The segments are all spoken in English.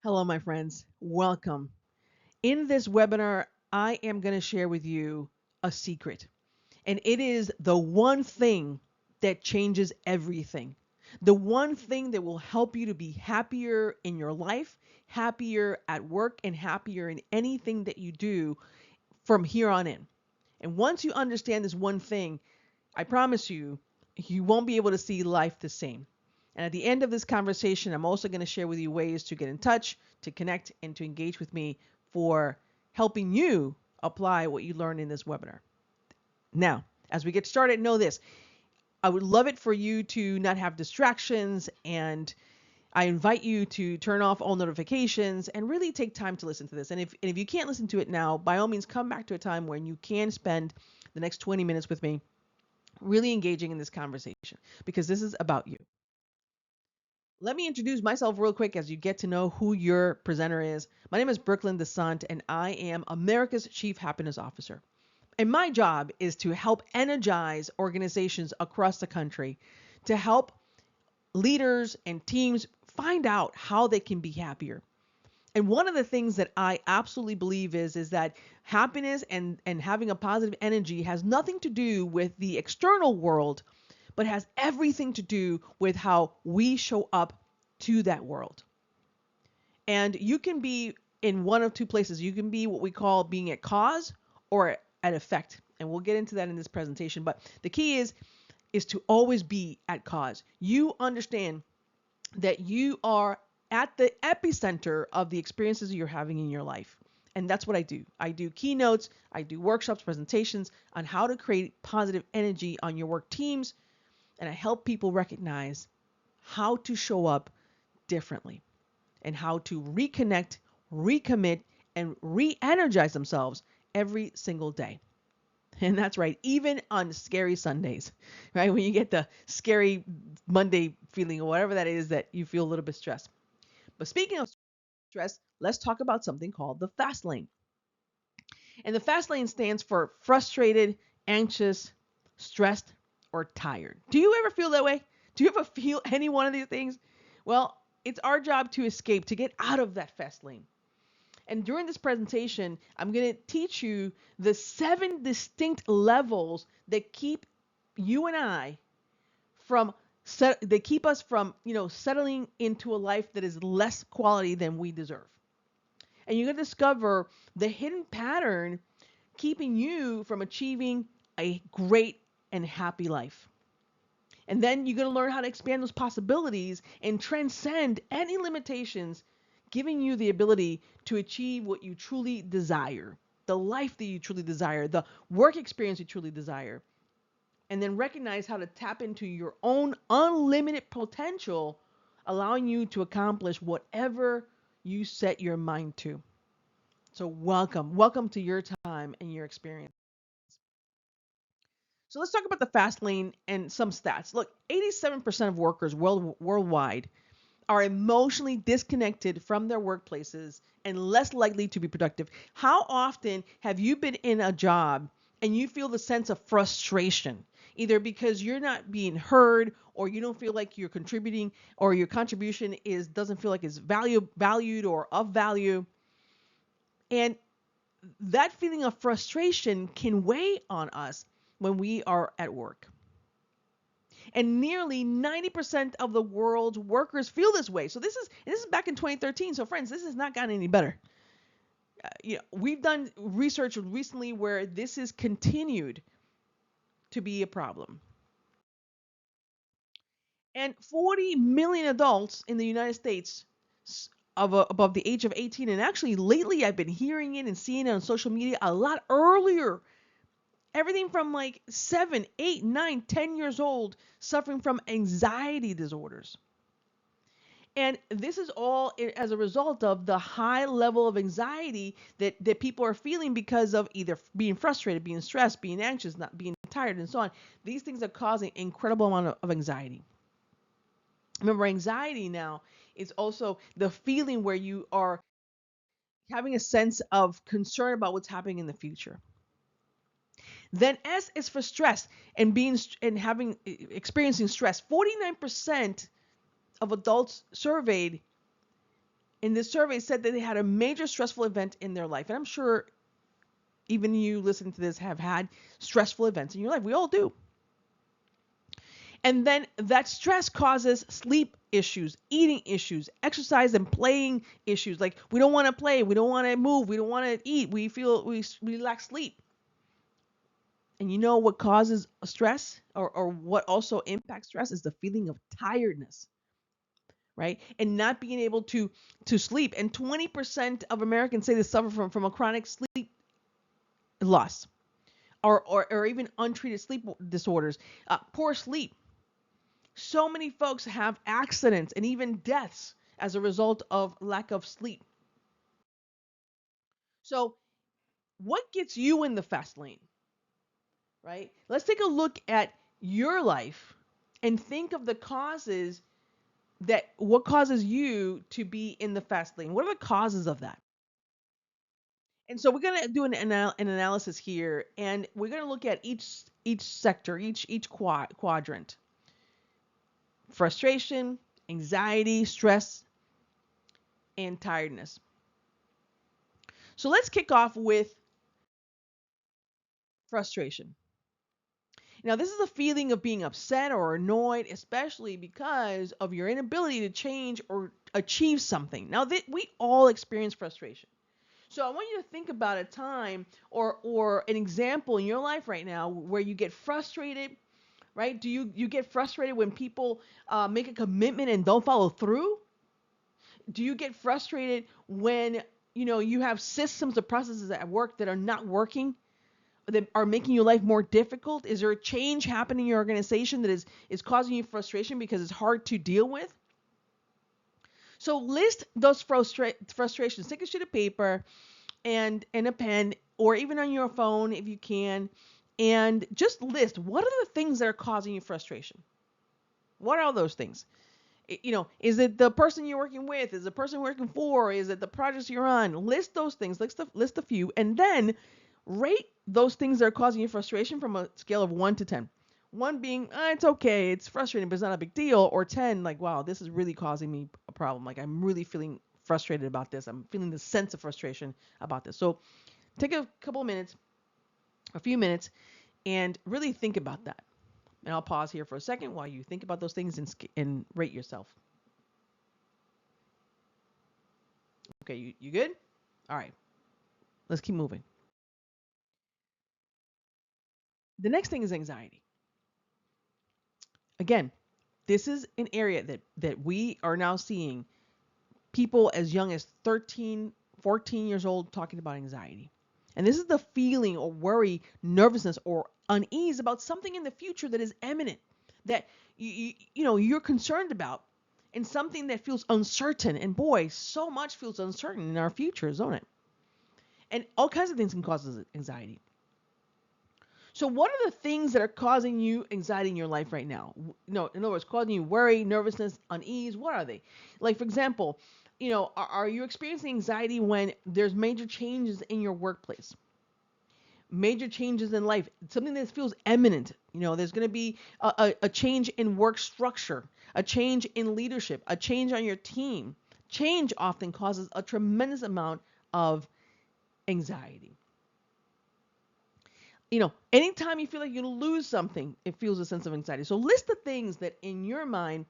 Hello, my friends. Welcome. In this webinar, I am going to share with you a secret, and it is the one thing that changes everything. The one thing that will help you to be happier in your life, happier at work, and happier in anything that you do from here on in. And once you understand this one thing, I promise you, you won't be able to see life the same. And at the end of this conversation, I'm also going to share with you ways to get in touch, to connect, and to engage with me for helping you apply what you learned in this webinar. Now, as we get started, know this. I would love it for you to not have distractions, and I invite you to turn off all notifications and really take time to listen to this. And if you can't listen to it now, by all means, come back to a time when you can spend the next 20 minutes with me really engaging in this conversation because this is about you. Let me introduce myself real quick as you get to know who your presenter is. My name is Brooklyn Dicent, and I am America's Chief Happiness Officer. And my job is to help energize organizations across the country to help leaders and teams find out how they can be happier. And one of the things that I absolutely believe is that happiness and having a positive energy has nothing to do with the external world, but has everything to do with how we show up to that world. And you can be in one of two places. You can be what we call being at cause or at effect. And we'll get into that in this presentation. But the key is to always be at cause. You understand that you are at the epicenter of the experiences you're having in your life. And that's what I do. I do keynotes, I do workshops, presentations on how to create positive energy on your work teams, and I help people recognize how to show up differently and how to reconnect, recommit, and re-energize themselves every single day. And that's right, even on scary Sundays, right? When you get the scary Monday feeling or whatever that is that you feel a little bit stressed. But speaking of stress, let's talk about something called the fast lane. And the fast lane stands for frustrated, anxious, stressed, or tired. Do you ever feel that way? Do you ever feel any one of these things? Well, it's our job to escape, to get out of that fast lane. And during this presentation, I'm going to teach you the 7 distinct levels that keep you and I from they keep us from, settling into a life that is less quality than we deserve. And you're going to discover the hidden pattern keeping you from achieving a great and happy life. And then you're going to learn how to expand those possibilities and transcend any limitations, giving you the ability to achieve what you truly desire, the life that you truly desire, the work experience you truly desire. And then recognize how to tap into your own unlimited potential, allowing you to accomplish whatever you set your mind to. So welcome to your time and your experience. So let's talk about the fast lane and some stats. Look, 87% of workers worldwide are emotionally disconnected from their workplaces and less likely to be productive. How often have you been in a job and you feel the sense of frustration, either because you're not being heard or you don't feel like you're contributing or your contribution doesn't feel like it's valued or of value? And that feeling of frustration can weigh on us when we are at work. And nearly 90% of the world's workers feel this way. So this is back in 2013. So friends, this has not gotten any better. We've done research recently where this is continued to be a problem. And 40 million adults in the United States above the age of 18, and actually lately I've been hearing it and seeing it on social media a lot earlier. Everything from like 7, 8, 9, 10 years old suffering from anxiety disorders. And this is all as a result of the high level of anxiety that people are feeling because of either being frustrated, being stressed, being anxious, not being tired, and so on. These things are causing incredible amount of anxiety. Remember, anxiety now is also the feeling where you are having a sense of concern about what's happening in the future. Then S is for stress and experiencing stress. 49% of adults surveyed in this survey said that they had a major stressful event in their life. And I'm sure even you listening to this have had stressful events in your life. We all do. And then that stress causes sleep issues, eating issues, exercise and playing issues. Like we don't want to play, we don't want to move, we don't want to eat, we lack sleep. And you know what causes stress or what also impacts stress is the feeling of tiredness, right? And not being able to sleep. And 20% of Americans say they suffer from a chronic sleep loss or even untreated sleep disorders. Poor sleep. So many folks have accidents and even deaths as a result of lack of sleep. So, what gets you in the fast lane, right? Let's take a look at your life and think of the causes what causes you to be in the fast lane. What are the causes of that? And so we're going to do an analysis here, and we're going to look at each sector, each quadrant. Frustration, anxiety, stress, and tiredness. So let's kick off with frustration. Now, this is a feeling of being upset or annoyed, especially because of your inability to change or achieve something. Now, we all experience frustration. So I want you to think about a time or an example in your life right now where you get frustrated, right? Do you get frustrated when people make a commitment and don't follow through? Do you get frustrated when you have systems or processes at work that are not working, that are making your life more difficult? Is there a change happening in your organization that is causing you frustration because it's hard to deal with? So list those frustrations. Take a sheet of paper and a pen, or even on your phone if you can, and just list what are the things that are causing you frustration. What are those things? Is it the person you're working with? Is it the person you're working for? Is it the projects you're on? List those things. List a few, and then rate those things that are causing you frustration from a scale of 1 to 10. 1 being, it's okay, it's frustrating, but it's not a big deal. Or 10, like, wow, this is really causing me a problem. Like, I'm really feeling frustrated about this. I'm feeling the sense of frustration about this. So take a couple of minutes, a few minutes, and really think about that. And I'll pause here for a second while you think about those things and rate yourself. Okay, you good? All right, let's keep moving. The next thing is anxiety. Again, this is an area that we are now seeing people as young as 13, 14 years old talking about anxiety. And this is the feeling or worry, nervousness, or unease about something in the future that is imminent, that you're concerned about, and something that feels uncertain. And boy, so much feels uncertain in our future, don't it? And all kinds of things can cause us anxiety. So what are the things that are causing you anxiety in your life right now? No, in other words, causing you worry, nervousness, unease. What are they? Like, for example, are you experiencing anxiety when there's major changes in your workplace? Major changes in life, something that feels imminent. There's going to be a change in work structure, a change in leadership, a change on your team. Change often causes a tremendous amount of anxiety. Anytime you feel like you're going to lose something, it feels a sense of anxiety. So list the things that in your mind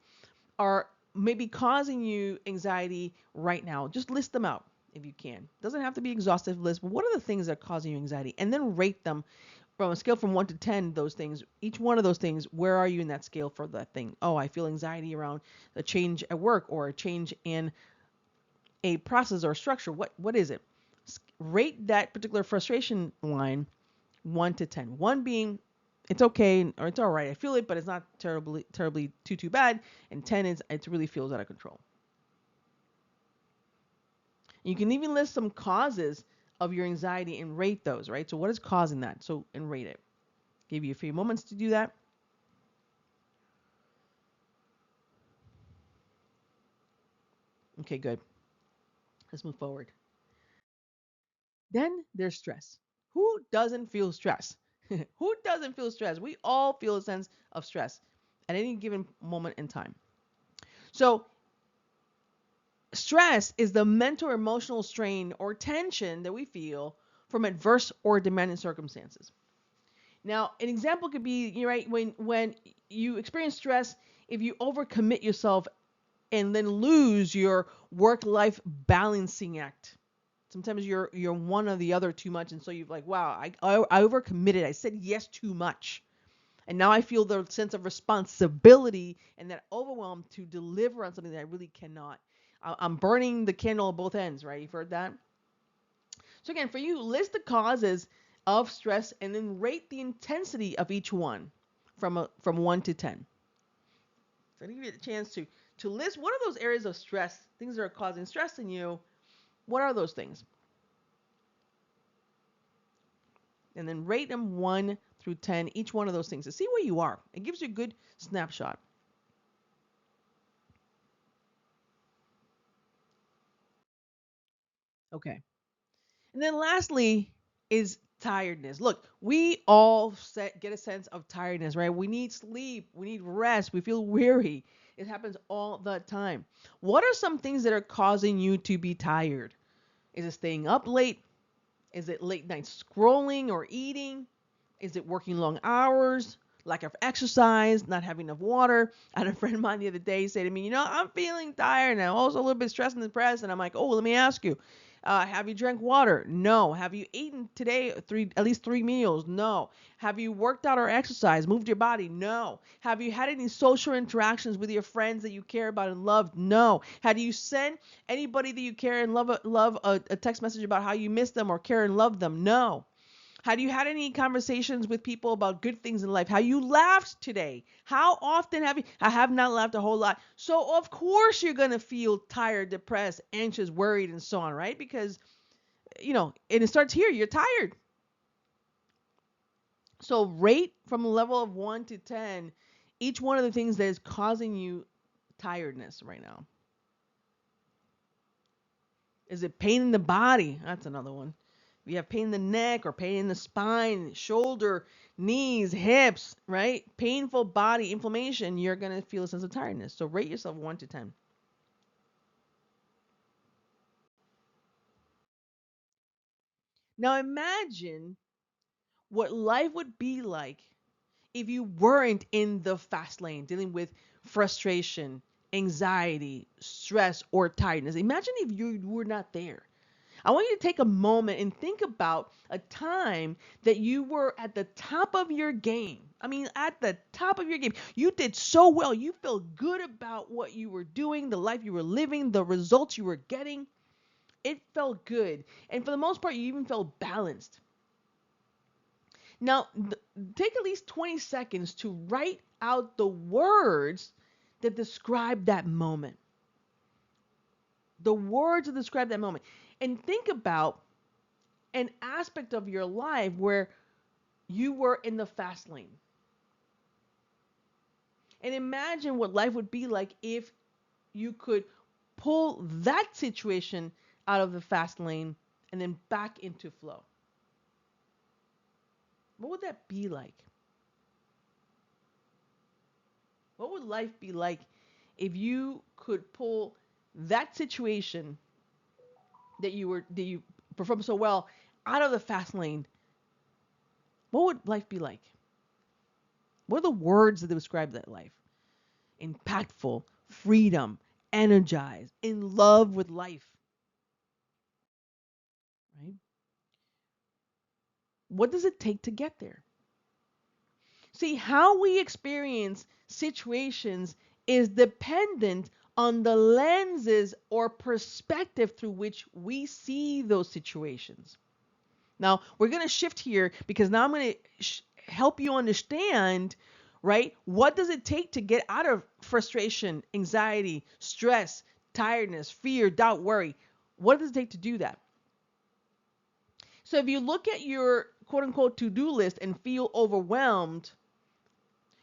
are maybe causing you anxiety right now. Just list them out if you can. Doesn't have to be exhaustive list, but what are the things that are causing you anxiety? And then rate them from a scale from 1 to 10, those things. Each one of those things, where are you in that scale for that thing? Oh, I feel anxiety around a change at work or a change in a process or structure. What is it? Rate that particular frustration line 1 to 10. 1 being it's okay or it's all right. I feel it, but it's not terribly too bad. And 10 is it really feels out of control. You can even list some causes of your anxiety and rate those, right? So what is causing that? So and rate it. Give you a few moments to do that. Okay, good. Let's move forward. Then there's stress. Who doesn't feel stress? Who doesn't feel stress? We all feel a sense of stress at any given moment in time. So Stress is the mental or emotional strain or tension that we feel from adverse or demanding circumstances. Now, an example could be, you know, right, when you experience stress, if you overcommit yourself and then lose your work-life balancing act. Sometimes you're one or the other too much, and so you're like, wow, I overcommitted. I said yes too much, and now I feel the sense of responsibility and that overwhelm to deliver on something that I really cannot. I'm burning the candle at both ends, right? You've heard that. So again, for you, list the causes of stress and then rate the intensity of each one from 1 to 10. So I give you the chance to list what are those areas of stress, things that are causing stress in you. What are those things? And then rate them 1 through 10, each one of those things, to see where you are. It gives you a good snapshot. Okay. And then lastly is tiredness. Look, we all get a sense of tiredness, right? We need sleep, we need rest, we feel weary. It happens all the time. What are some things that are causing you to be tired? Is it staying up late? Is it late night scrolling or eating? Is it working long hours? Lack of exercise, not having enough water? I had a friend of mine the other day say to me, I'm feeling tired and I'm also a little bit stressed and depressed. And I'm like, oh, let me ask you, have you drank water? No. Have you eaten today at least 3 meals? No. Have you worked out or exercised, moved your body? No. Have you had any social interactions with your friends that you care about and love? No. Have you sent anybody that you care and love a text message about how you miss them or care and love them? No. Have you had any conversations with people about good things in life? How you laughed today? How often have you? I have not laughed a whole lot. So of course you're going to feel tired, depressed, anxious, worried, and so on, right? Because, and it starts here. You're tired. So rate from a level of 1 to 10 each one of the things that is causing you tiredness right now. Is it pain in the body? That's another one. If you have pain in the neck or pain in the spine, shoulder, knees, hips, right? Painful body inflammation, you're going to feel a sense of tiredness. So rate yourself 1 to 10. Now imagine what life would be like if you weren't in the fast lane dealing with frustration, anxiety, stress, or tiredness. Imagine if you were not there. I want you to take a moment and think about a time that you were at the top of your game. I mean, at the top of your game. You did so well. You felt good about what you were doing, the life you were living, the results you were getting. It felt good. And for the most part, you even felt balanced. Now, take at least 20 seconds to write out the words that describe that moment. The words that describe that moment. And think about an aspect of your life where you were in the fast lane. And imagine what life would be like if you could pull that situation out of the fast lane and then back into flow. What would that be like? What would life be like if you could pull that situation that you performed so well out of the fast lane? What would life be like? What are the words that describe that life? Impactful, freedom, energized, in love with life, right? What does it take to get there? See, how we experience situations is dependent on the lenses or perspective through which we see those situations. Now, we're going to shift here because now I'm going to help you understand, right? What does it take to get out of frustration, anxiety, stress, tiredness, fear, doubt, worry? What does it take to do that? So if you look at your quote unquote to-do list and feel overwhelmed,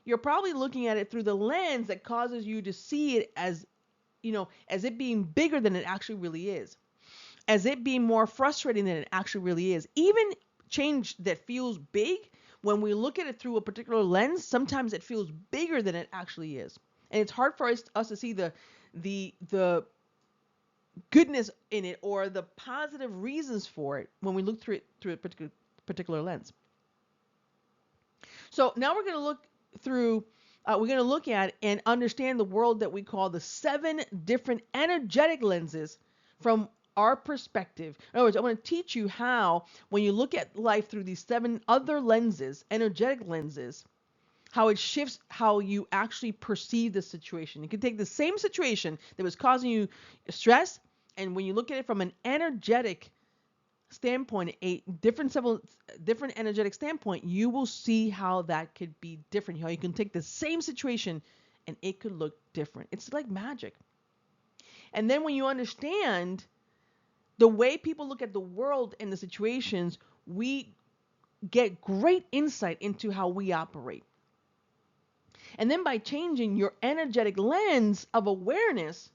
you're probably looking at it through the lens that causes you to see it as, as it being bigger than it actually really is, as it being more frustrating than it actually really is. Even change that feels big, when we look at it through a particular lens, sometimes it feels bigger than it actually is. And it's hard for us to see the goodness in it or the positive reasons for it when we look through a particular lens. So now we're going to look at and understand the world that we call the 7 different energetic lenses from our perspective. In other words, I want to teach you how, when you look at life through these 7 other lenses, energetic lenses, how it shifts how you actually perceive the situation. You can take the same situation that was causing you stress, and when you look at it from an energetic standpoint, a different energetic standpoint, you will see how that could be different. How you can take the same situation and it could look different. It's like magic. And then when you understand the way people look at the world and the situations, we get great insight into how we operate. And then by changing your energetic lens of awareness,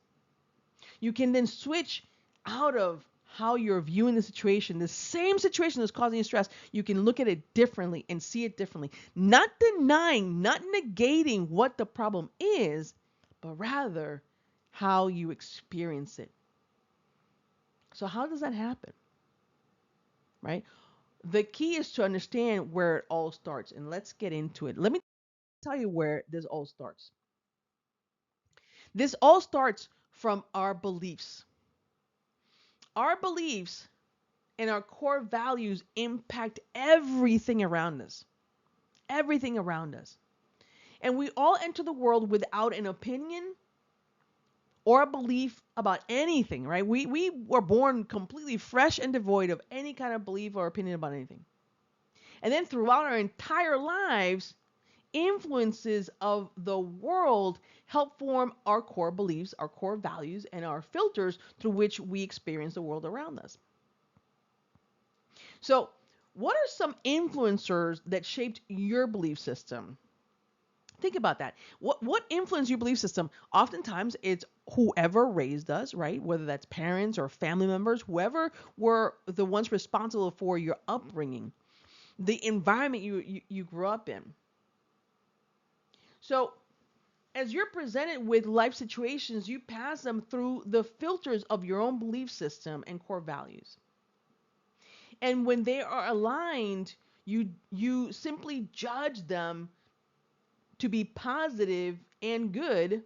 you can then switch out of how you're viewing the situation, the same situation that's causing you stress. You can look at it differently and see it differently, not denying, not negating what the problem is, but rather how you experience it. So how does that happen? Right? The key is to understand where it all starts, and let's get into it. Let me tell you where this all starts. This all starts from our beliefs. Our beliefs and our core values impact everything around us. Everything around us. And we all enter the world without an opinion or a belief about anything, right? We were born completely fresh and devoid of any kind of belief or opinion about anything. And then throughout our entire lives, influences of the world help form our core beliefs, our core values, and our filters through which we experience the world around us. So, what are some influencers that shaped your belief system? Think about that. What influenced your belief system? Oftentimes it's whoever raised us, right? Whether that's parents or family members, whoever were the ones responsible for your upbringing, the environment you grew up in. So as you're presented with life situations, you pass them through the filters of your own belief system and core values. And when they are aligned, you simply judge them to be positive and good.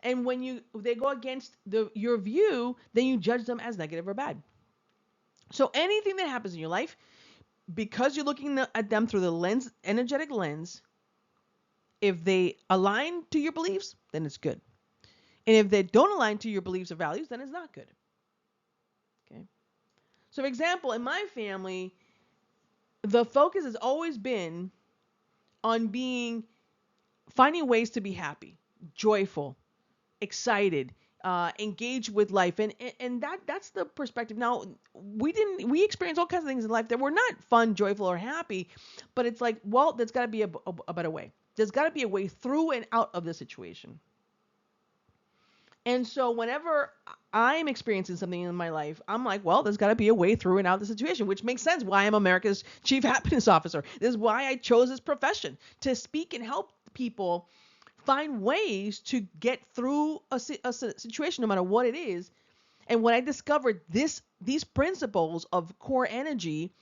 And when they go against your view, then you judge them as negative or bad. So anything that happens in your life, because you're looking at them through the energetic lens, if they align to your beliefs, then it's good. And if they don't align to your beliefs or values, then it's not good. Okay. So for example, in my family, the focus has always been on finding ways to be happy, joyful, excited, engaged with life, and that's the perspective. Now we experience all kinds of things in life that were not fun, joyful, or happy, but it's like, well, there's got to be a better way. There's got to be a way through and out of the situation. And so whenever I'm experiencing something in my life, I'm like, well, there's got to be a way through and out of the situation, which makes sense why I'm America's Chief Happiness Officer. This is why I chose this profession, to speak and help people find ways to get through a situation, no matter what it is. And when I discovered these principles of core energy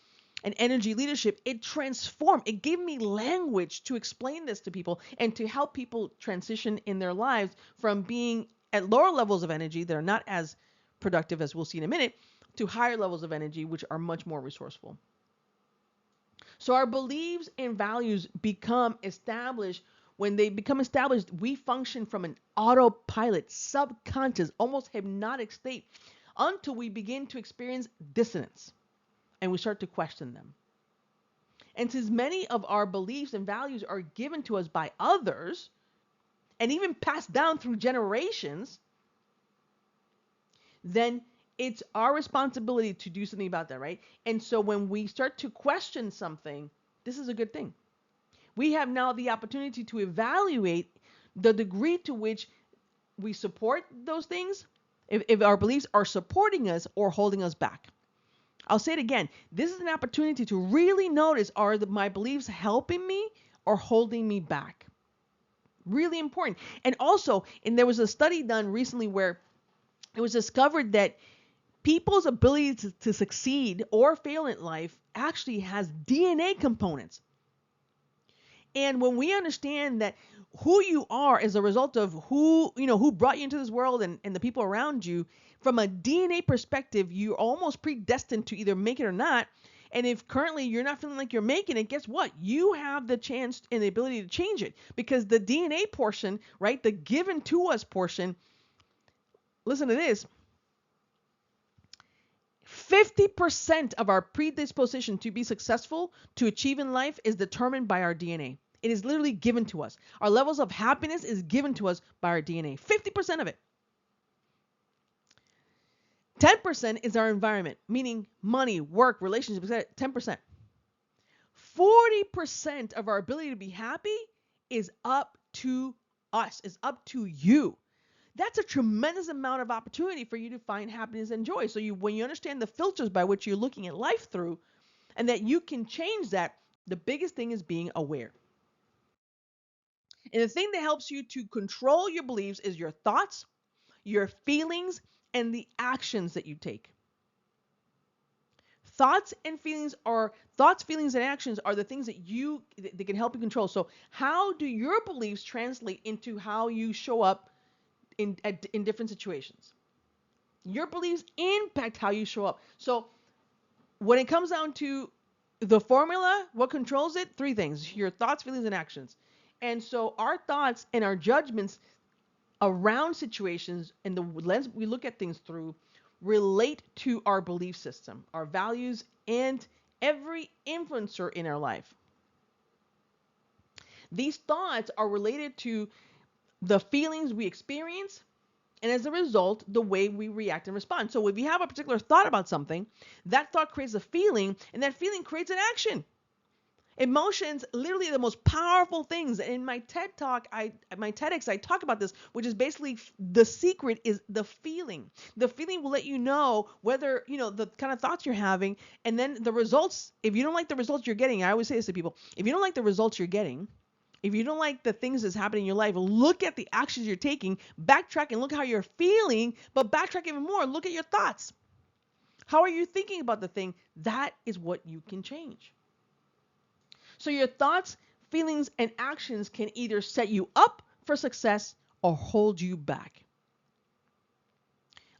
and energy leadership, it transformed. It gave me language to explain this to people and to help people transition in their lives from being at lower levels of energy that are not as productive, as we'll see in a minute, to higher levels of energy, which are much more resourceful. So our beliefs and values become established. When they become established, we function from an autopilot, subconscious, almost hypnotic state until we begin to experience dissonance and we start to question them. And since many of our beliefs and values are given to us by others and even passed down through generations, then it's our responsibility to do something about that, right? And so when we start to question something, this is a good thing. We have now the opportunity to evaluate the degree to which we support those things, if our beliefs are supporting us or holding us back. I'll say it again. This is an opportunity to really notice, are my beliefs helping me or holding me back? Really important. And also, there was a study done recently where It was discovered that people's ability to succeed or fail in life actually has DNA components. And when we understand that who you are is a result of who brought you into this world and the people around you, from a DNA perspective, you're almost predestined to either make it or not. And if currently you're not feeling like you're making it, guess what? You have the chance and the ability to change it, because the DNA portion, right, the given to us portion, listen to this, 50% of our predisposition to be successful, to achieve in life, is determined by our DNA. It is literally given to us. Our levels of happiness is given to us by our DNA. 50% of it. 10% is our environment, meaning money, work, relationships, etc. 10%. 40% of our ability to be happy is up to us, is up to you. That's a tremendous amount of opportunity for you to find happiness and joy. So when you understand the filters by which you're looking at life through, and that you can change that, the biggest thing is being aware. And the thing that helps you to control your beliefs is your thoughts, your feelings, and the actions that you take. Thoughts, feelings, and actions are the things that can help you control. So how do your beliefs translate into how you show up in different situations? Your beliefs impact how you show up. So when it comes down to the formula, what controls it? Three things: your thoughts, feelings, and actions. And so our thoughts and our judgments around situations and the lens we look at things through relate to our belief system, our values, and every influencer in our life. These thoughts are related to the feelings we experience, and as a result, the way we react and respond. So if you have a particular thought about something, that thought creates a feeling, and that feeling creates an action. Emotions, literally the most powerful things. In my my TEDx, I talk about this, which is basically the secret is the feeling. The feeling will let you know whether, the kind of thoughts you're having, and then the results. If you don't like the results you're getting, I always say this to people, if you don't like the results you're getting, if you don't like the things that's happening in your life, look at the actions you're taking, backtrack and look how you're feeling, but backtrack even more, look at your thoughts. How are you thinking about the thing? That is what you can change. So your thoughts, feelings, and actions can either set you up for success or hold you back.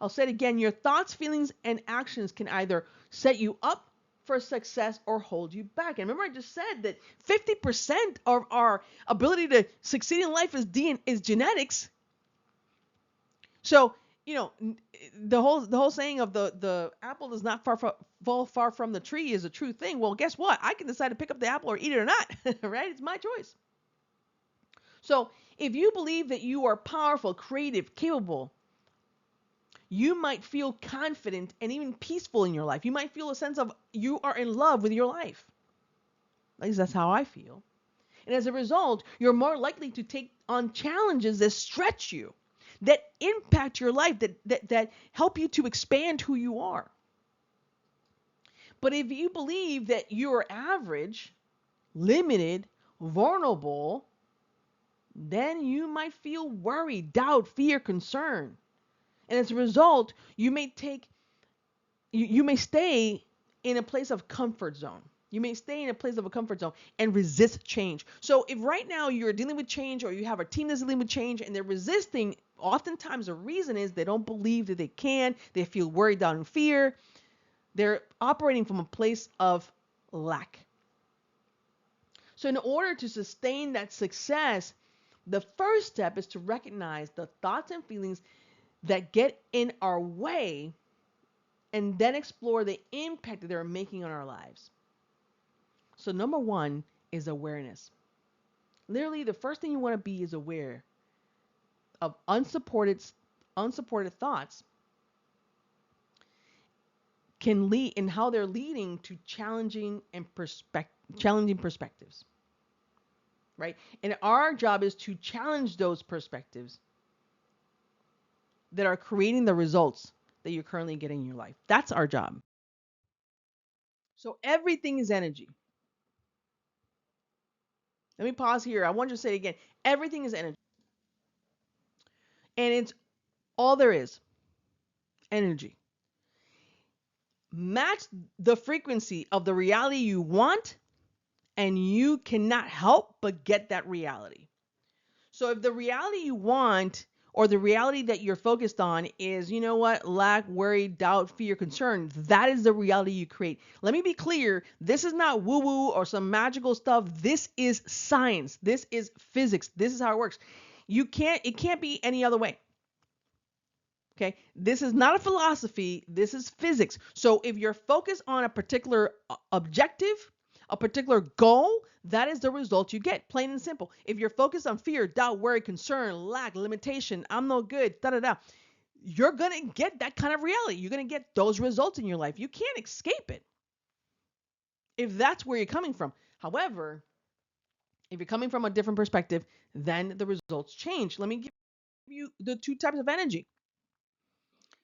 I'll say it again. Your thoughts, feelings, and actions can either set you up for success or hold you back. And remember, I just said that 50% of our ability to succeed in life is genetics. So, the whole saying of the apple does not fall far from the tree is a true thing. Well, guess what? I can decide to pick up the apple or eat it or not, right? It's my choice. So if you believe that you are powerful, creative, capable, you might feel confident and even peaceful in your life. You might feel a sense of you are in love with your life. At least that's how I feel. And as a result, you're more likely to take on challenges that stretch you, that impact your life, that help you to expand who you are. But if you believe that you're average, limited, vulnerable, then you might feel worry, doubt, fear, concern. And as a result, you may stay in a place of comfort zone. You may stay in a place of a comfort zone and resist change. So if right now you're dealing with change, or you have a team that's dealing with change and they're resisting, oftentimes the reason is they don't believe that they can. They feel worried, doubt, and fear. They're operating from a place of lack. So in order to sustain that success, the first step is to recognize the thoughts and feelings that get in our way, and then explore the impact that they're making on our lives. So number one is awareness. Literally, the first thing you want to be is aware of unsupported thoughts can lead in how they're leading to challenging perspectives. Right? And our job is to challenge those perspectives that are creating the results that you're currently getting in your life. That's our job. So everything is energy. Let me pause here. I want you to say it again. Everything is energy. And it's all there is. energy. Match the frequency of the reality you want, and you cannot help but get that reality. So if the reality you want or the reality that you're focused on is, you know what, lack, worry, doubt, fear, concern, that is the reality you create. Let me be clear. This is not woo woo or some magical stuff. This is science. This is physics. This is how it works. It can't be any other way. Okay. This is not a philosophy. This is physics. So if you're focused on a particular objective, a particular goal, that is the result you get, plain and simple. If you're focused on fear, doubt, worry, concern, lack, limitation, I'm no good, da da da, you're going to get that kind of reality. You're going to get those results in your life. You can't escape it if that's where you're coming from. However, if you're coming from a different perspective, then the results change. Let me give you the two types of energy.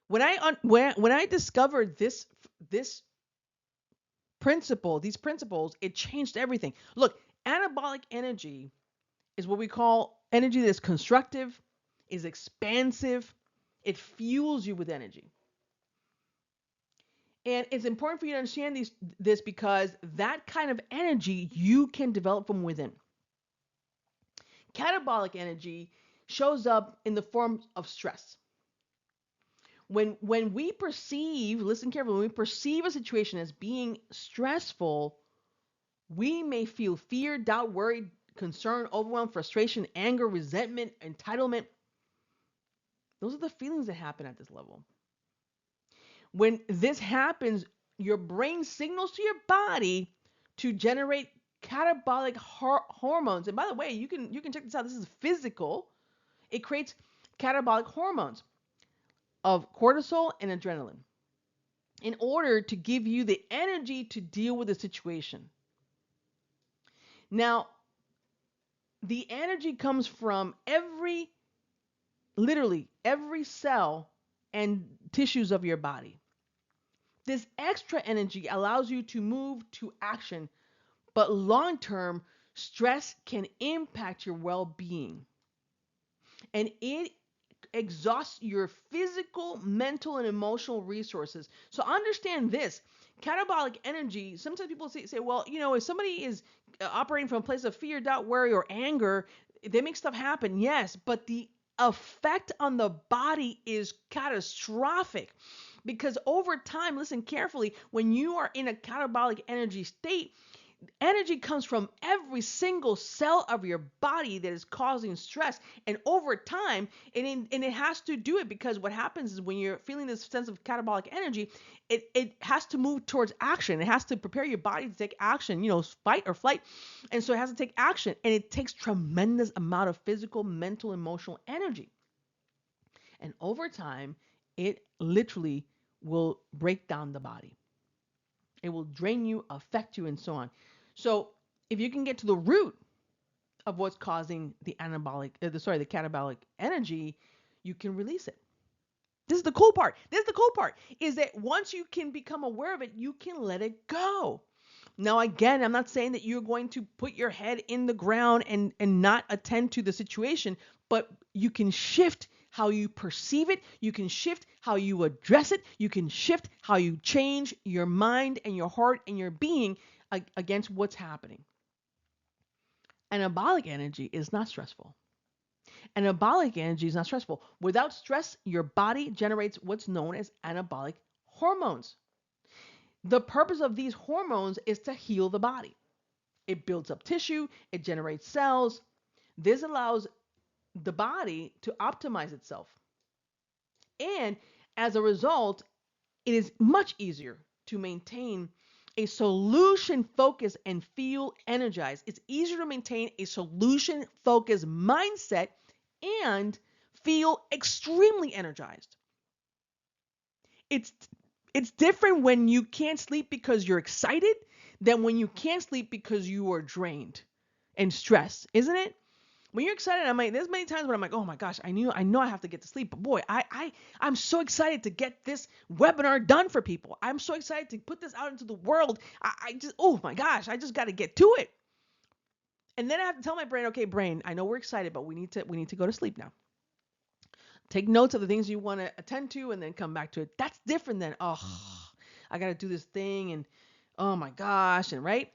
When I discovered this these principles, it changed everything. Look, anabolic energy is what we call energy that's constructive, is expansive. It fuels you with energy. And it's important for you to understand this because that kind of energy you can develop from within. Catabolic energy shows up in the form of stress. When we perceive, listen carefully, when we perceive a situation as being stressful, we may feel fear, doubt, worry, concern, overwhelm, frustration, anger, resentment, entitlement. Those are the feelings that happen at this level. When this happens, your brain signals to your body to generate catabolic hormones. And by the way, you can check this out. This is physical. It creates catabolic hormones of cortisol and adrenaline in order to give you the energy to deal with the situation. Now, the energy comes from literally every cell and tissues of your body. This extra energy allows you to move to action, but long term, stress can impact your well being. And it exhausts your physical, mental, and emotional resources. So understand this. Catabolic energy, sometimes people say, well, if somebody is operating from a place of fear, doubt, worry, or anger, they make stuff happen. Yes, but the effect on the body is catastrophic. Because over time, listen carefully, when you are in a catabolic energy state, energy comes from every single cell of your body that is causing stress. And over time, and it has to do it because what happens is when you're feeling this sense of catabolic energy, it has to move towards action. It has to prepare your body to take action, fight or flight. And so it has to take action. And it takes tremendous amount of physical, mental, emotional energy. And over time, it literally will break down the body. It will drain you, affect you, and so on. So if you can get to the root of what's causing the catabolic energy, you can release it. This is the cool part. Is that once you can become aware of it, you can let it go. Now, again, I'm not saying that you're going to put your head in the ground and not attend to the situation, but you can shift how you perceive it. You can shift how you address it. You can shift how you change your mind and your heart and your being against what's happening. Anabolic energy is not stressful. Anabolic energy is not stressful. Without stress, your body generates what's known as anabolic hormones. The purpose of these hormones is to heal the body. It builds up tissue, it generates cells. This allows the body to optimize itself. And as a result, it is much easier to maintain a solution focus and feel energized. It's easier to maintain a solution focused mindset and feel extremely energized. It's different when you can't sleep because you're excited than when you can't sleep because you are drained and stressed, isn't it? When you're excited, I'm like, there's many times when I'm like, oh my gosh, I know I have to get to sleep, but boy, I'm so excited to get this webinar done for people. I'm so excited to put this out into the world. Oh my gosh, I just got to get to it. And then I have to tell my brain, okay, brain, I know we're excited, but we need to go to sleep now. Take notes of the things you want to attend to and then come back to it. That's different than, oh, I got to do this thing and oh my gosh, and right?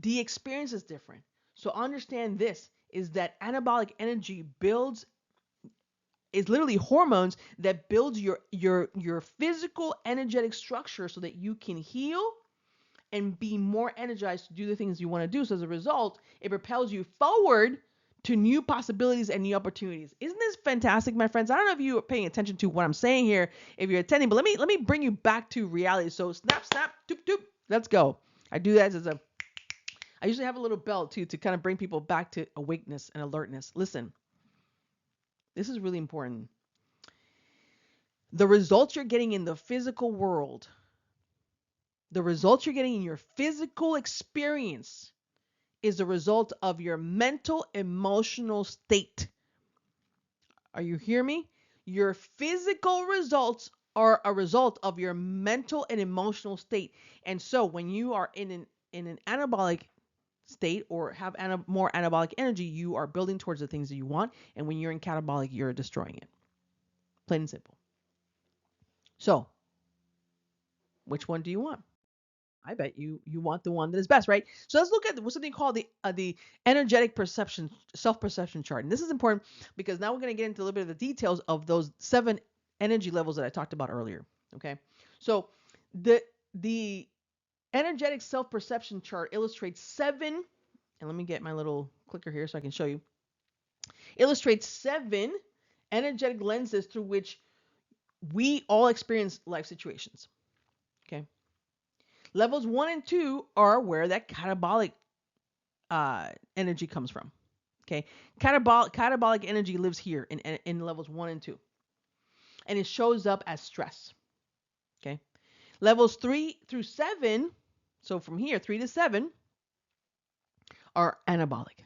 The experience is different. So understand this is that anabolic energy builds is literally hormones that builds your physical energetic structure so that you can heal and be more energized to do the things you want to do. So as a result, it propels you forward to new possibilities and new opportunities. Isn't this fantastic, my friends? I don't know if you are paying attention to what I'm saying here, if you're attending, but let me bring you back to reality. So snap, snap, doop, doop, let's go. I do that as a I usually have a little bell too to kind of bring people back to awakeness and alertness. Listen, this is really important. The results you're getting in the physical world, the results you're getting in your physical experience is the result of your mental emotional state. Are you hear me? Your physical results are a result of your mental and emotional state. And so when you are in an anabolic state or have more anabolic energy, you are building towards the things that you want. And when you're in catabolic, you're destroying it. Plain and simple. So, which one do you want? I bet you want the one that is best, right? So let's look at something called the energetic perception self perception chart, and this is important because now we're going to get into a little bit of the details of those 7 energy levels that I talked about earlier. Okay, so the energetic self perception chart illustrates 7, and let me get my little clicker here so I can show you. Illustrates 7 energetic lenses through which we all experience life situations. Okay. Levels 1 and 2 are where that catabolic energy comes from. Okay, catabolic energy lives here in levels 1 and 2, and it shows up as stress. Okay, levels 3 through 7, so from here 3 to 7 are anabolic.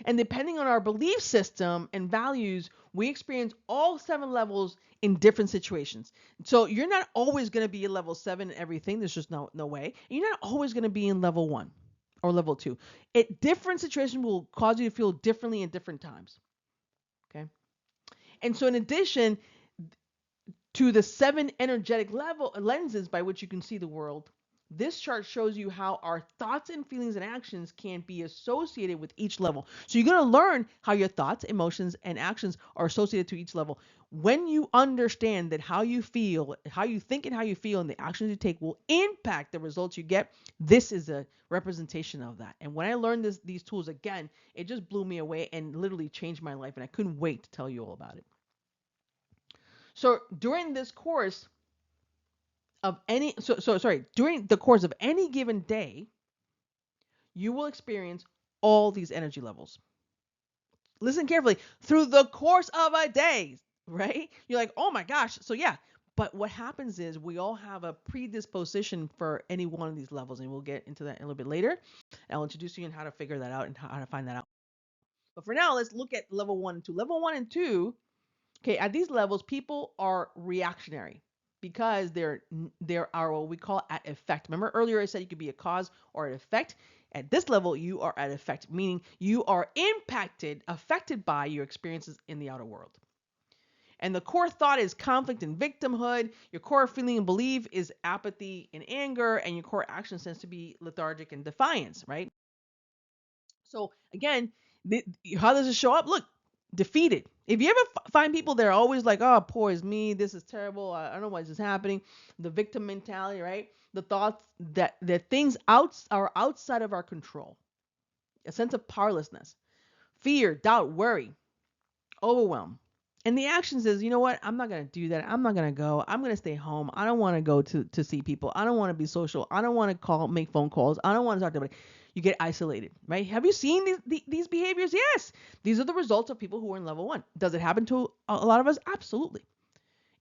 And depending on our belief system and values, we experience all 7 levels in different situations. So you're not always going to be in level 7 in everything. There's just no way. And you're not always going to be in level 1 or level 2. Different situations will cause you to feel differently in different times. Okay. And so in addition to the 7 energetic lenses by which you can see the world, this chart shows you how our thoughts and feelings and actions can be associated with each level. So you're going to learn how your thoughts, emotions, and actions are associated to each level. When you understand that how you feel, how you think and how you feel and the actions you take will impact the results you get, this is a representation of that. And when I learned these tools again, it just blew me away and literally changed my life. And I couldn't wait to tell you all about it. So during this course, during the course of any given day, you will experience all these energy levels. Listen carefully. Through the course of a day, right? You're like, oh my gosh. So yeah. But what happens is we all have a predisposition for any one of these levels, and we'll get into that a little bit later. And I'll introduce you on how to figure that out and how to find that out. But for now, let's look at level 1 and 2. Level 1 and 2, okay, at these levels, people are reactionary because they're are what we call at effect. Remember earlier I said you could be a cause or an effect. At this level, you are at effect, meaning you are affected by your experiences in the outer world. And the core thought is conflict and victimhood. Your core feeling and belief is apathy and anger, and your core action tends to be lethargic and defiance, right? So again, how does it show up? Look, defeated. If you ever find people that are always like, oh, poor is me, this is terrible, I don't know why this is happening, the victim mentality, right? The thoughts that things are outside of our control, a sense of powerlessness, fear, doubt, worry, overwhelm. And the actions is, you know what? I'm not going to do that. I'm not going to go. I'm going to stay home. I don't want to go to see people. I don't want to be social. I don't want to make phone calls. I don't want to talk to anybody. You get isolated, right? Have you seen these behaviors? Yes. These are the results of people who are in level 1. Does it happen to a lot of us? Absolutely.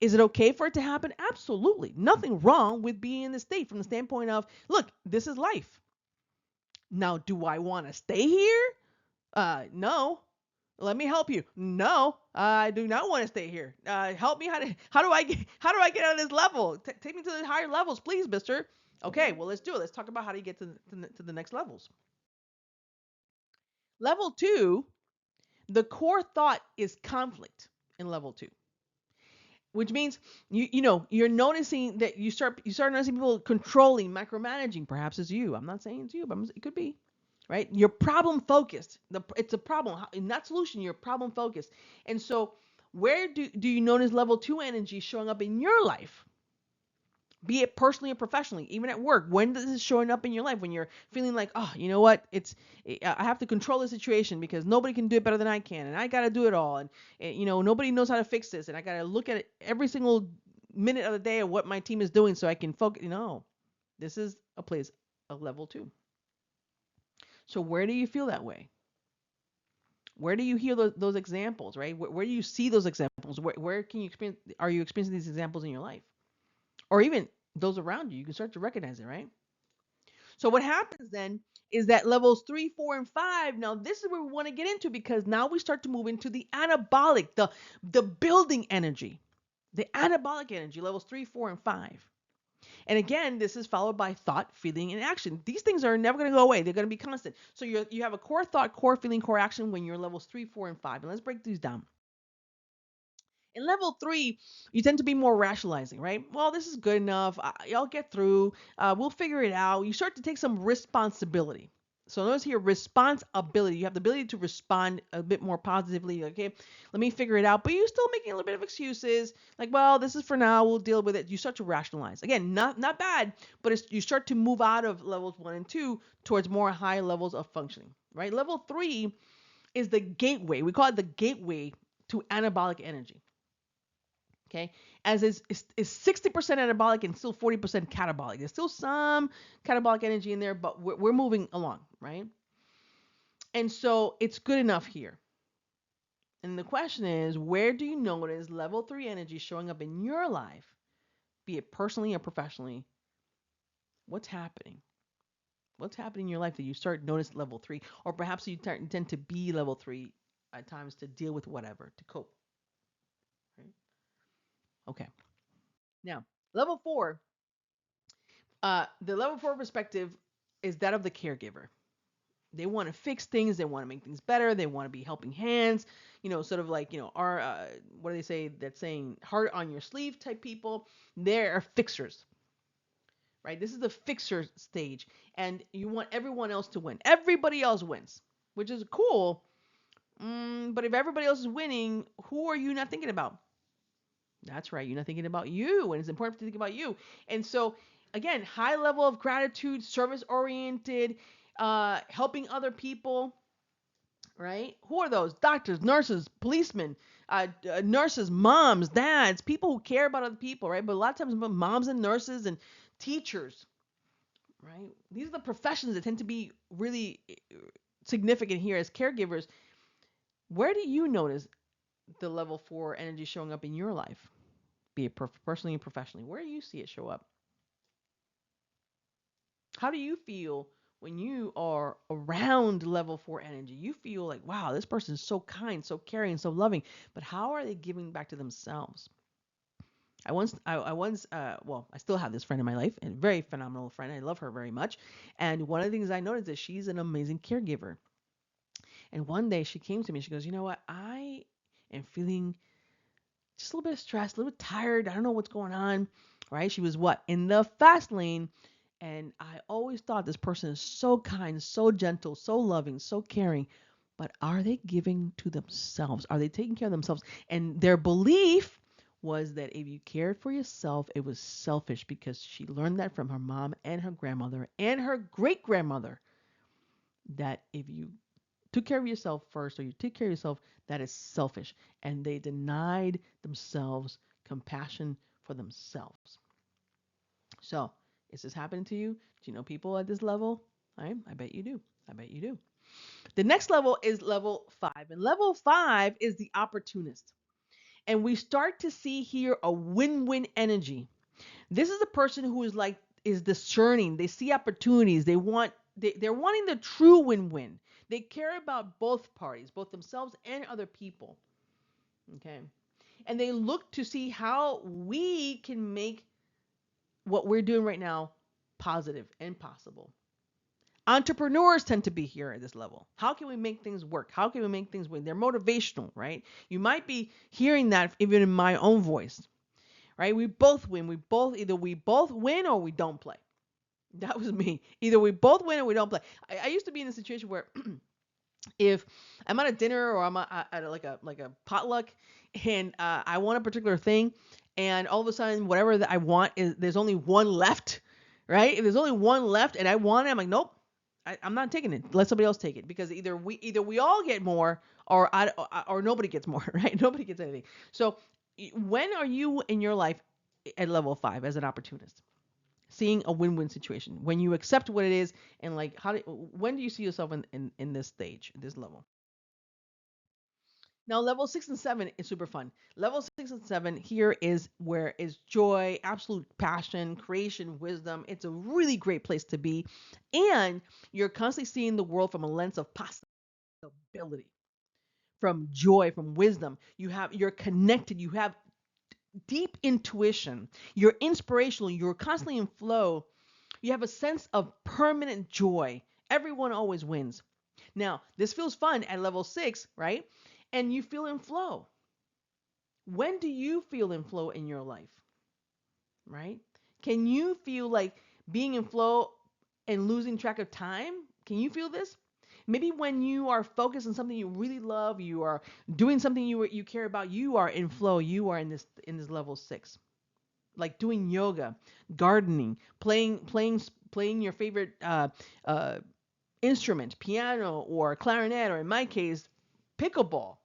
Is it okay for it to happen? Absolutely. Nothing wrong with being in this state from the standpoint of, look, this is life. Now, do I want to stay here? No. Let me help you. No, I do not want to stay here. Help me. How do I get out of this level? Take me to the higher levels, please, mister. Okay, well, let's do it. Let's talk about how to get to the next levels. Level 2, the core thought is conflict. in level 2, which means you're noticing that you start noticing people controlling, micromanaging. Perhaps it's you. I'm not saying it's you, but it could be. Right? You're problem focused. It's a problem, not solution. You're problem focused. And so, where do you notice level 2 energy showing up in your life? Be it personally or professionally, even at work. When does this showing up in your life? When you're feeling like, oh, you know what? I have to control the situation because nobody can do it better than I can, and I got to do it all, and nobody knows how to fix this, and I got to look at it every single minute of the day of what my team is doing so I can focus. This is a place of level 2. So where do you feel that way? Where do you hear those examples, right? Where do you see those examples? Where can you experience? Are you experiencing these examples in your life, or even those around you? You can start to recognize it, right? So what happens then is that levels 3, 4, and 5. Now this is where we want to get into, because now we start to move into the anabolic, the building energy, the anabolic energy, levels 3, 4, and 5. And again, this is followed by thought, feeling, and action. These things are never going to go away. They're going to be constant. So you have a core thought, core feeling, core action when you're levels 3, 4, and 5. And let's break these down. In level 3, you tend to be more rationalizing, right? Well, this is good enough. I'll get through. We'll figure it out. You start to take some responsibility. So notice here, responsibility. You have the ability to respond a bit more positively. Okay, let me figure it out. But you're still making a little bit of excuses. Like, well, this is for now. We'll deal with it. You start to rationalize. Again, not bad, but you start to move out of levels 1 and 2 towards more high levels of functioning, right? Level 3 is the gateway. We call it the gateway to anabolic energy. Okay, as is 60% anabolic and still 40% catabolic. There's still some catabolic energy in there, but we're moving along, right? And so it's good enough here. And the question is, where do you notice level 3 energy showing up in your life, be it personally or professionally? What's happening? What's happening in your life that you start notice level 3, or perhaps you tend to be level 3 at times to deal with whatever, to cope, right? Okay. Now, level 4, the level 4 perspective is that of the caregiver. They want to fix things. They want to make things better. They want to be helping hands, sort of like, our, what do they say? That saying, heart on your sleeve type people. They're fixers, right? This is the fixer stage. And you want everyone else to win. Everybody else wins, which is cool. But if everybody else is winning, who are you not thinking about? That's right. You're not thinking about you. And it's important to think about you. And so, again, high level of gratitude, service oriented, helping other people, right? Who are those? Doctors, nurses, policemen, nurses, moms, dads, people who care about other people, right? But a lot of times, moms and nurses and teachers, right? These are the professions that tend to be really significant here as caregivers. Where do you notice the level 4 energy showing up in your life, be it personally and professionally? Where do you see it show up? How do you feel when you are around level 4 energy? You feel like, wow, this person is so kind, so caring, so loving. But how are they giving back to themselves? Well, I still have this friend in my life, a very phenomenal friend. I love her very much. And one of the things I noticed is she's an amazing caregiver. And one day she came to me, she goes, you know what? I am feeling just a little bit stressed, a little bit tired. I don't know what's going on, right? She was what? In the fast lane. And I always thought this person is so kind, so gentle, so loving, so caring. But are they giving to themselves? Are they taking care of themselves? And their belief was that if you cared for yourself, it was selfish, because she learned that from her mom and her grandmother and her great grandmother, that if you took care of yourself first, or you take care of yourself, that is selfish. And they denied themselves compassion for themselves. So, is this happening to you? Do you know people at this level? I bet you do. I bet you do. The next level is level 5. And level 5 is the opportunist. And we start to see here a win-win energy. This is a person who is discerning. They see opportunities. They're wanting the true win-win. They care about both parties, both themselves and other people. Okay? And they look to see how we can make what we're doing right now positive and possible. Entrepreneurs tend to be here at this level. How can we make things work? How can we make things win? They're motivational, right? You might be hearing that even in my own voice, right? We both win. We both win or we don't play. That was me. Either we both win or we don't play. I used to be in a situation where if I'm at a dinner or I'm at like a potluck and I want a particular thing, and all of a sudden whatever that I want is there's only one left, right? If there's only one left and I want it, I'm like, nope, I'm not taking it. Let somebody else take it because either we all get more or nobody gets more, right? Nobody gets anything. So when are you in your life at level 5 as an opportunist? Seeing a win-win situation when you accept what it is and like when do you see yourself in this stage, this level? Now level 6 and 7 is super fun. Level 6 and 7 here is where is joy, absolute passion, creation, wisdom. It's a really great place to be, and you're constantly seeing the world from a lens of possibility, from joy, from wisdom. You're connected, you have deep intuition, you're inspirational, you're constantly in flow. You have a sense of permanent joy. Everyone always wins. Now, this feels fun at level 6, right? And you feel in flow. When do you feel in flow in your life, right? Can you feel like being in flow and losing track of time? Can you feel this? Maybe when you are focused on something you really love, you are doing something you care about, you are in flow, you are in this level 6. Like doing yoga, gardening, playing your favorite uh, instrument, piano or clarinet, or in my case, pickleball.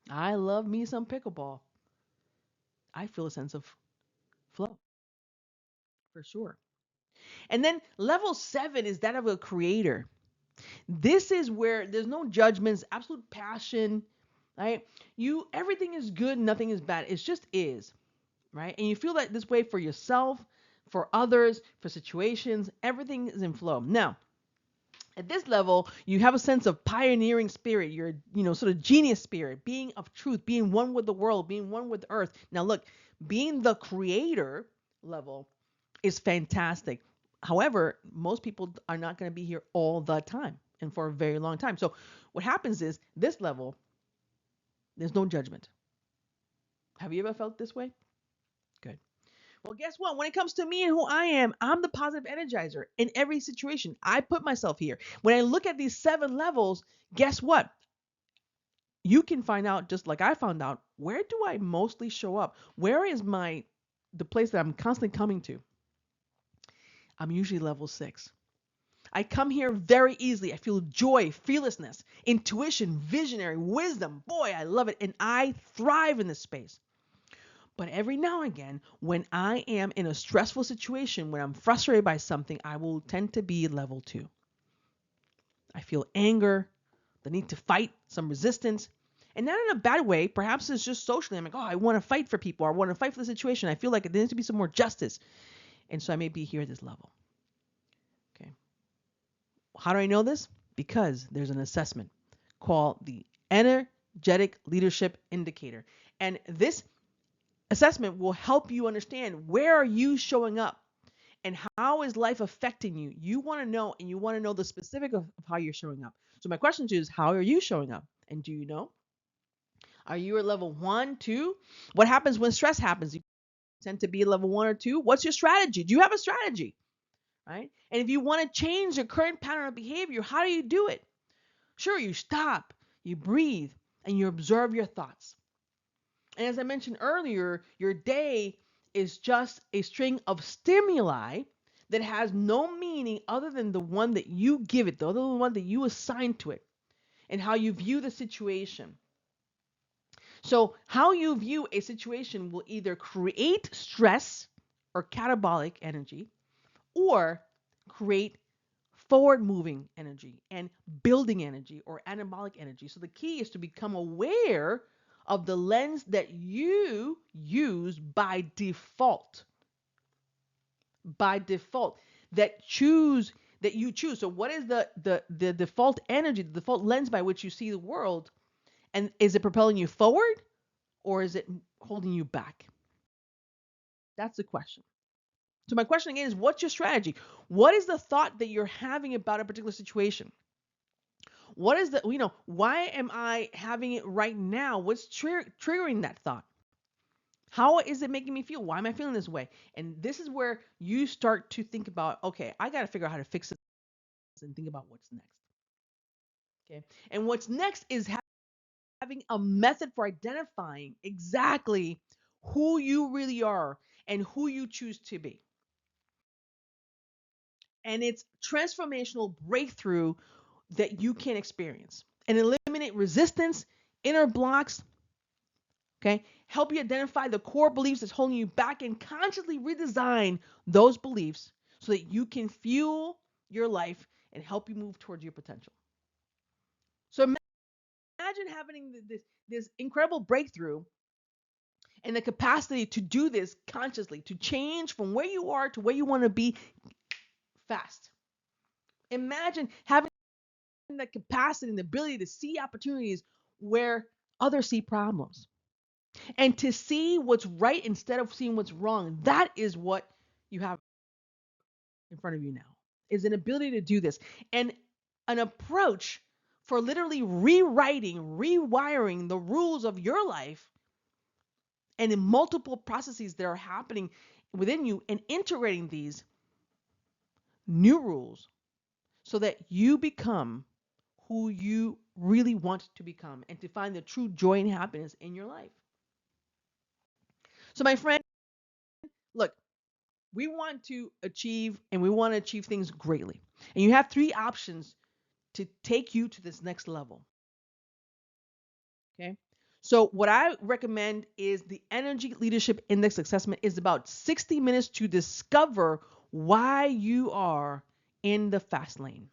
I love me some pickleball. I feel a sense of flow for sure. And then level 7 is that of a creator. This is where there's no judgments, absolute passion, right? Everything is good, nothing is bad. It just is, right? And you feel that this way for yourself, for others, for situations, everything is in flow. Now, at this level, you have a sense of pioneering spirit, sort of genius spirit, being of truth, being one with the world, being one with earth. Now, look, being the creator level is fantastic. However, most people are not going to be here all the time and for a very long time. So, what happens is this level, there's no judgment. Have you ever felt this way? Good. Well, guess what? When it comes to me and who I am, I'm the positive energizer in every situation. I put myself here. When I look at these 7 levels, guess what? You can find out just like I found out, where do I mostly show up? Where is the place that I'm constantly coming to? I'm usually level 6. I come here very easily. I feel joy, fearlessness, intuition, visionary, wisdom. Boy, I love it. And I thrive in this space. But every now and again, when I am in a stressful situation, when I'm frustrated by something, I will tend to be level 2. I feel anger, the need to fight, some resistance. And not in a bad way. Perhaps it's just socially. I'm like, oh, I want to fight for people. I want to fight for the situation. I feel like there needs to be some more justice. And so I may be here at this level. Okay. How do I know this? Because there's an assessment called the Energetic Leadership Indicator. And this assessment will help you understand, where are you showing up and how is life affecting you. You want to know, and you want to know the specific of how you're showing up. So my question to you is, how are you showing up? And do you know? Are you at level 1, 2? What happens when stress happens? You tend to be level 1 or 2. What's your strategy? Do you have a strategy? Right? And if you want to change your current pattern of behavior, how do you do it? Sure, you stop, you breathe, and you observe your thoughts. And as I mentioned earlier, your day is just a string of stimuli that has no meaning other than the one that you give it, the other one that you assign to it, and how you view the situation. So, how you view a situation will either create stress or catabolic energy, or create forward moving energy and building energy or anabolic energy. So the key is to become aware of the lens that you use by default. By default, that you choose. So what is the default energy, the default lens by which you see the world? And is it propelling you forward or is it holding you back? That's the question. So my question again is, what's your strategy? What is the thought that you're having about a particular situation? What is the, why am I having it right now? What's triggering that thought? How is it making me feel? Why am I feeling this way? And this is where you start to think about, okay, I got to figure out how to fix this and think about what's next. Okay. And what's next is having a method for identifying exactly who you really are and who you choose to be. And it's transformational breakthrough that you can experience and eliminate resistance, inner blocks, okay? Help you identify the core beliefs that's holding you back and consciously redesign those beliefs so that you can fuel your life and help you move towards your potential. So imagine having this incredible breakthrough and the capacity to do this consciously, to change from where you are to where you want to be fast. Imagine having the capacity and the ability to see opportunities where others see problems and to see what's right instead of seeing what's wrong. That is what you have in front of you now, is an ability to do this and an approach for literally rewriting, rewiring the rules of your life and in multiple processes that are happening within you and integrating these new rules so that you become who you really want to become and to find the true joy and happiness in your life. So, my friend, look, we want to achieve and we want to achieve things greatly. And you have three options to take you to this next level. Okay. So, what I recommend is the Energy Leadership Index Assessment is about 60 minutes to discover why you are in the fast lane.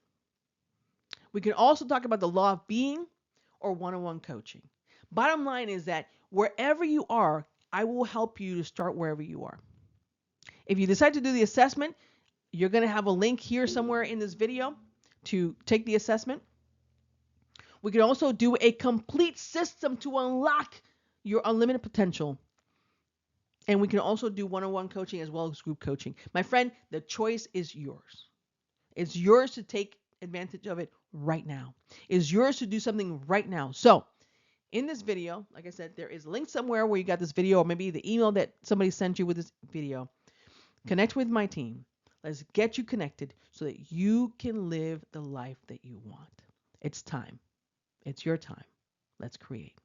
We can also talk about the law of being or one-on-one coaching. Bottom line is that wherever you are, I will help you to start wherever you are. If you decide to do the assessment, you're going to have a link here somewhere in this video to take the assessment. We can also do a complete system to unlock your unlimited potential. And we can also do one-on-one coaching as well as group coaching. My friend, the choice is yours. It's yours to take advantage of it right now. It's yours to do something right now. So in this video, like I said, there is a link somewhere where you got this video or maybe the email that somebody sent you with this video. Connect with my team. Let's get you connected so that you can live the life that you want. It's time. It's your time. Let's create.